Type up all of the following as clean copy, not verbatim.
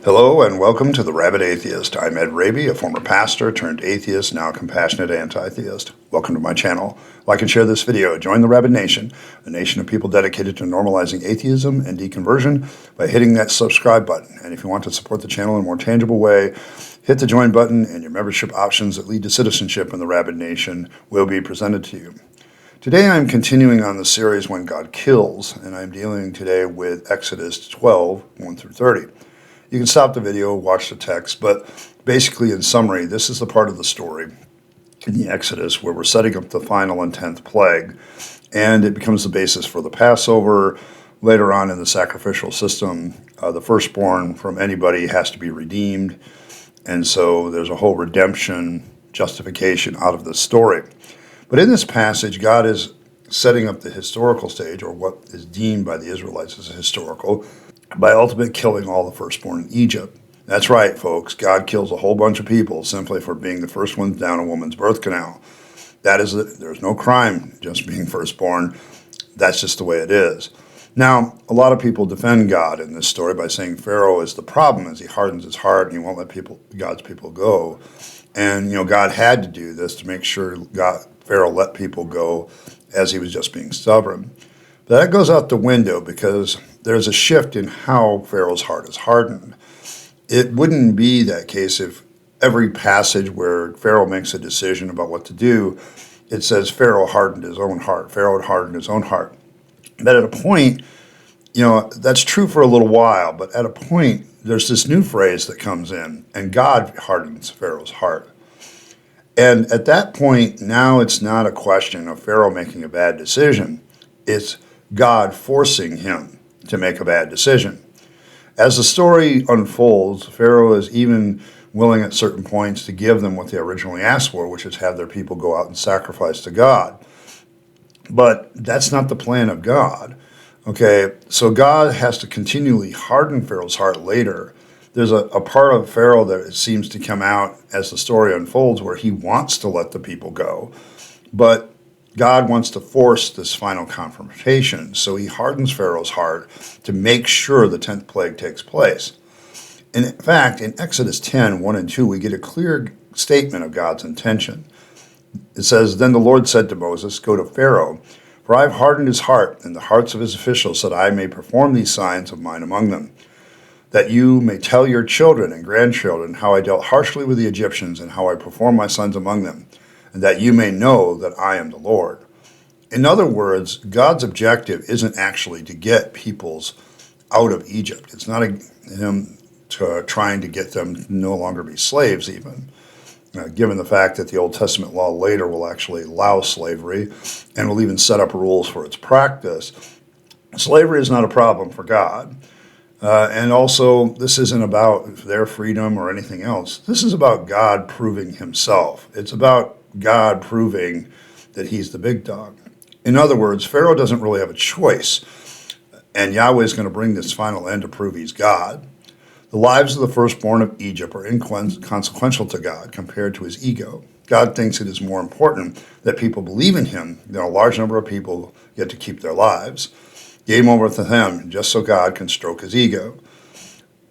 Hello and welcome to the Rabyd Atheist. I'm Rabyd, a former pastor turned atheist, now a compassionate anti-theist. Welcome to my channel. Like and share this video. Join the Rabyd Nation, a nation of people dedicated to normalizing atheism and deconversion by hitting that subscribe button. And if you want to support the channel in a more tangible way, hit the join button and your membership options that lead to citizenship in the Rabyd Nation will be presented to you. Today I'm continuing on the series When God Kills, and I'm dealing today with Exodus 12, 1 through 30. You can stop the video, watch the text, but basically in summary, this is the part of the story in the Exodus where we're setting up the final and 10th plague, and it becomes the basis for the Passover. Later on in the sacrificial system, the firstborn from anybody has to be redeemed, and so there's a whole redemption justification out of this story. But in this passage, God is setting up the historical stage, or what is deemed by the Israelites as historical, by ultimately killing all the firstborn in Egypt. That's right, folks. God kills a whole bunch of people simply for being the first ones down a woman's birth canal. That is it. There's no crime just being firstborn. That's just the way it is. Now, a lot of people defend God in this story by saying Pharaoh is the problem, as he hardens his heart and he won't let God's people go. And, God had to do this to make sure Pharaoh let people go as he was just being stubborn. But that goes out the window because there's a shift in how Pharaoh's heart is hardened. It wouldn't be that case if every passage where Pharaoh makes a decision about what to do, it says Pharaoh hardened his own heart. Pharaoh had hardened his own heart. But at a point, that's true for a little while, but at a point, there's this new phrase that comes in, and God hardens Pharaoh's heart. And at that point, now it's not a question of Pharaoh making a bad decision. It's God forcing him to make a bad decision. As the story unfolds, Pharaoh is even willing at certain points to give them what they originally asked for, which is have their people go out and sacrifice to God. But that's not the plan of God. Okay, so God has to continually harden Pharaoh's heart later. There's a part of Pharaoh that seems to come out as the story unfolds where he wants to let the people go, but God wants to force this final confrontation, so he hardens Pharaoh's heart to make sure the 10th plague takes place. And in fact, in Exodus 10, 1 and 2, we get a clear statement of God's intention. It says, "Then the Lord said to Moses, 'Go to Pharaoh, for I have hardened his heart and the hearts of his officials, so that I may perform these signs of mine among them, that you may tell your children and grandchildren how I dealt harshly with the Egyptians and how I performed my signs among them, and that you may know that I am the Lord.'" In other words, God's objective isn't actually to get peoples out of Egypt. It's not him trying to get them to no longer be slaves even, given the fact that the Old Testament law later will actually allow slavery and will even set up rules for its practice. Slavery is not a problem for God. And also, this isn't about their freedom or anything else. This is about God proving himself. It's about God proving that he's the big dog. In other words, Pharaoh doesn't really have a choice, and Yahweh is going to bring this final end to prove he's God. The lives of the firstborn of Egypt are inconsequential to God compared to his ego. God thinks it is more important that people believe in him than a large number of people get to keep their lives. Game over to him, just so God can stroke his ego.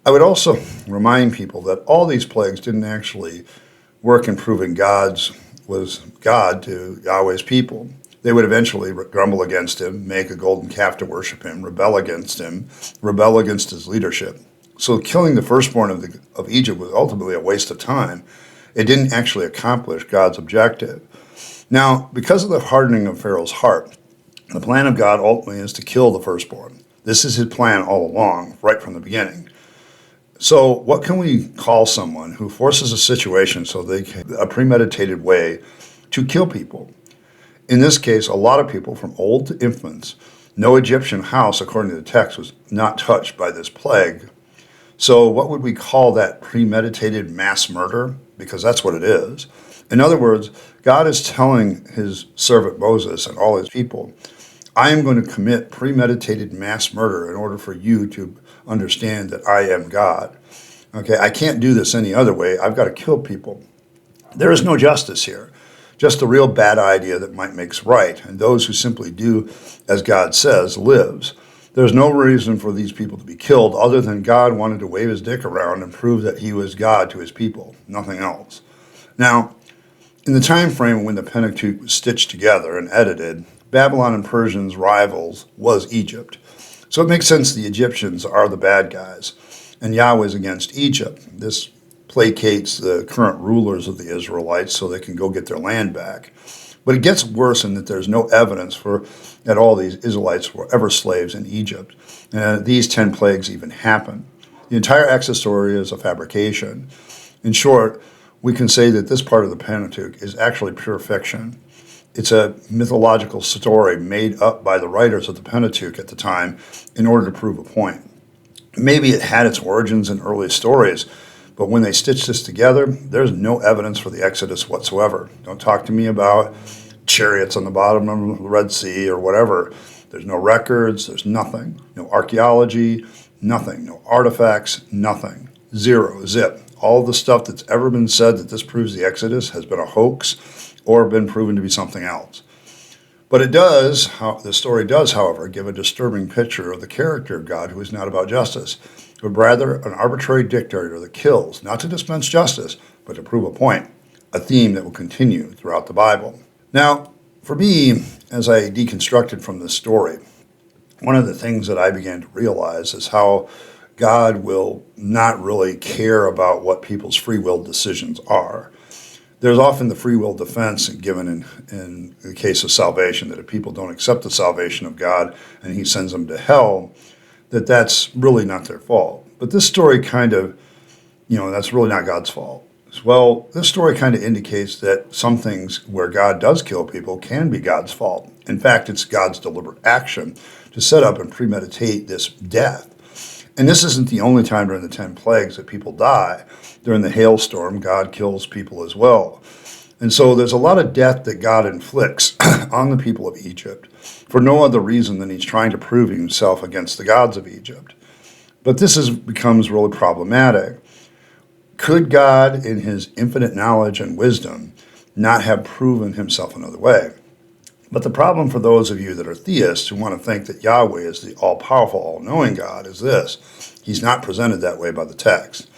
I would also remind people that all these plagues didn't actually work in proving God was God to Yahweh's people. They would eventually grumble against him, make a golden calf to worship him, rebel against his leadership. So killing the firstborn of Egypt was ultimately a waste of time. It didn't actually accomplish God's objective. Now, because of the hardening of Pharaoh's heart, the plan of God ultimately is to kill the firstborn. This is his plan all along, right from the beginning. So what can we call someone who forces a situation so they can, a premeditated way to kill people? In this case, a lot of people from old to infants. No Egyptian house, according to the text, was not touched by this plague. So what would we call that? Premeditated mass murder? Because that's what it is. In other words, God is telling his servant Moses and all his people, I am going to commit premeditated mass murder in order for you to understand that I am God. Okay, I can't do this any other way. I've got to kill people. There is no justice here, just a real bad idea that might makes right, and those who simply do as God says lives. There's no reason for these people to be killed other than God wanted to wave his dick around and prove that he was God to his people, nothing else. Now, in the time frame when the Pentateuch was stitched together and edited, Babylon and Persian's rivals was Egypt. So it makes sense the Egyptians are the bad guys, and Yahweh's against Egypt. This placates the current rulers of the Israelites so they can go get their land back. But it gets worse in that there's no evidence that all these Israelites were ever slaves in Egypt, and these 10 plagues even happened. The entire Exodus story is a fabrication. In short, we can say that this part of the Pentateuch is actually pure fiction. It's a mythological story made up by the writers of the Pentateuch at the time in order to prove a point. Maybe it had its origins in early stories, but when they stitched this together, there's no evidence for the Exodus whatsoever. Don't talk to me about chariots on the bottom of the Red Sea or whatever. There's no records, there's nothing. No archaeology, nothing. No artifacts, nothing. Zero, zip. All the stuff that's ever been said that disproves the Exodus has been a hoax or been proven to be something else. But the story does, however, give a disturbing picture of the character of God who is not about justice, but rather an arbitrary dictator that kills, not to dispense justice, but to prove a point, a theme that will continue throughout the Bible. Now, for me, as I deconstructed from this story, one of the things that I began to realize is how God will not really care about what people's free will decisions are. There's often the free will defense given in the case of salvation, that if people don't accept the salvation of God and he sends them to hell, that's really not their fault. But this story kind of, that's really not God's fault. Well, this story kind of indicates that some things where God does kill people can be God's fault. In fact, it's God's deliberate action to set up and premeditate this death. And this isn't the only time during the 10 plagues that people die. During the hailstorm, God kills people as well. And so there's a lot of death that God inflicts on the people of Egypt for no other reason than he's trying to prove himself against the gods of Egypt. But this becomes really problematic. Could God, in his infinite knowledge and wisdom, not have proven himself another way? But the problem for those of you that are theists who want to think that Yahweh is the all-powerful, all-knowing God is this: he's not presented that way by the text.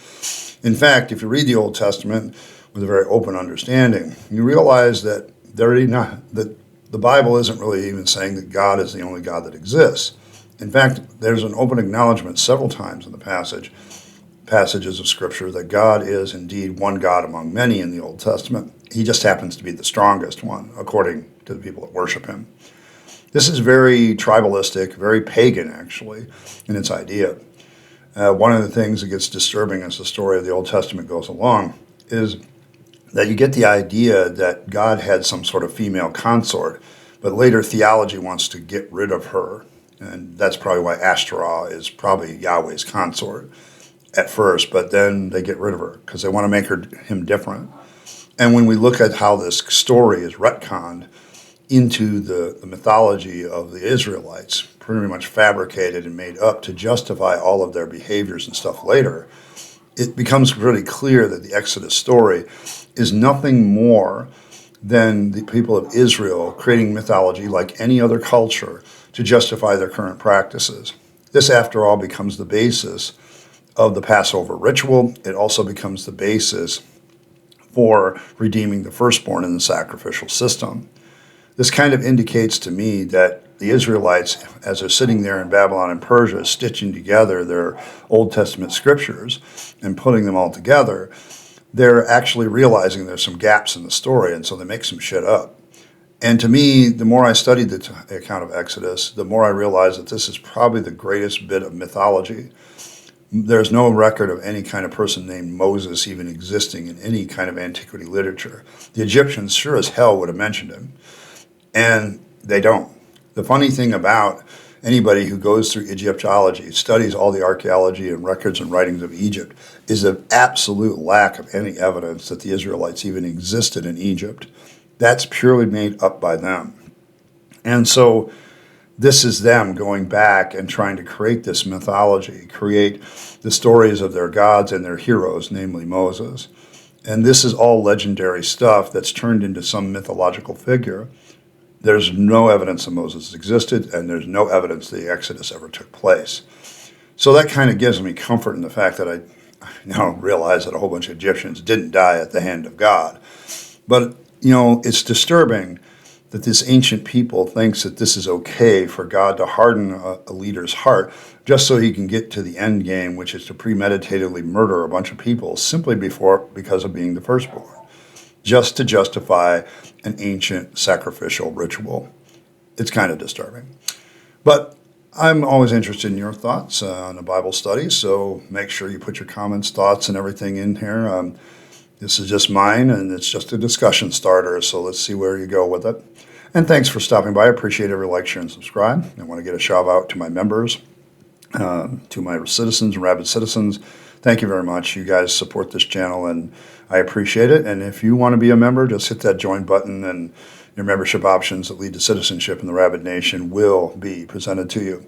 In fact, if you read the Old Testament with a very open understanding, you realize that the Bible isn't really even saying that God is the only God that exists. In fact, there's an open acknowledgement several times in the passages of Scripture that God is indeed one God among many in the Old Testament. He just happens to be the strongest one, according to the people that worship him. This is very tribalistic, very pagan, actually, in its idea. One of the things that gets disturbing as the story of the Old Testament goes along is that you get the idea that God had some sort of female consort, but later theology wants to get rid of her. And that's probably why Ashtoreth is probably Yahweh's consort at first, but then they get rid of her because they want to make him different. And when we look at how this story is retconned into the mythology of the Israelites, pretty much fabricated and made up to justify all of their behaviors and stuff later, it becomes really clear that the Exodus story is nothing more than the people of Israel creating mythology like any other culture to justify their current practices. This, after all, becomes the basis of the Passover ritual. It also becomes the basis for redeeming the firstborn in the sacrificial system. This kind of indicates to me that the Israelites, as they're sitting there in Babylon and Persia, stitching together their Old Testament scriptures and putting them all together, they're actually realizing there's some gaps in the story, and so they make some shit up. And to me, the more I studied the account of Exodus, the more I realized that this is probably the greatest bit of mythology. There's no record of any kind of person named Moses even existing in any kind of antiquity literature. The Egyptians sure as hell would have mentioned him, and they don't. The funny thing about anybody who goes through Egyptology, studies all the archaeology and records and writings of Egypt, is the absolute lack of any evidence that the Israelites even existed in Egypt. That's purely made up by them. And so this is them going back and trying to create this mythology, create the stories of their gods and their heroes, namely Moses. And this is all legendary stuff that's turned into some mythological figure. There's no evidence that Moses existed, and there's no evidence the Exodus ever took place. So that kind of gives me comfort in the fact that I now realize that a whole bunch of Egyptians didn't die at the hand of God. But, it's disturbing that this ancient people thinks that this is okay for God to harden a leader's heart just so he can get to the end game, which is to premeditatedly murder a bunch of people simply because of being the firstborn, just to justify an ancient sacrificial ritual. It's kind of disturbing. But I'm always interested in your thoughts on the Bible study, so make sure you put your comments, thoughts, and everything in here. This is just mine, and it's just a discussion starter, so let's see where you go with it. And thanks for stopping by. I appreciate every like, share, and subscribe. I want to get a shout out to my members, to my citizens and rabid citizens. Thank you very much. You guys support this channel, and I appreciate it. And if you want to be a member, just hit that join button, and your membership options that lead to citizenship in the Rabid Nation will be presented to you.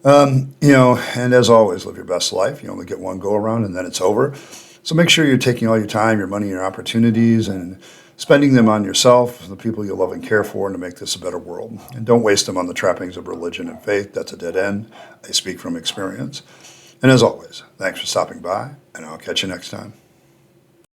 And as always, live your best life. You only get one go around, and then it's over. So make sure you're taking all your time, your money, your opportunities, and spending them on yourself, the people you love and care for, and to make this a better world. And don't waste them on the trappings of religion and faith. That's a dead end. I speak from experience. And as always, thanks for stopping by, and I'll catch you next time.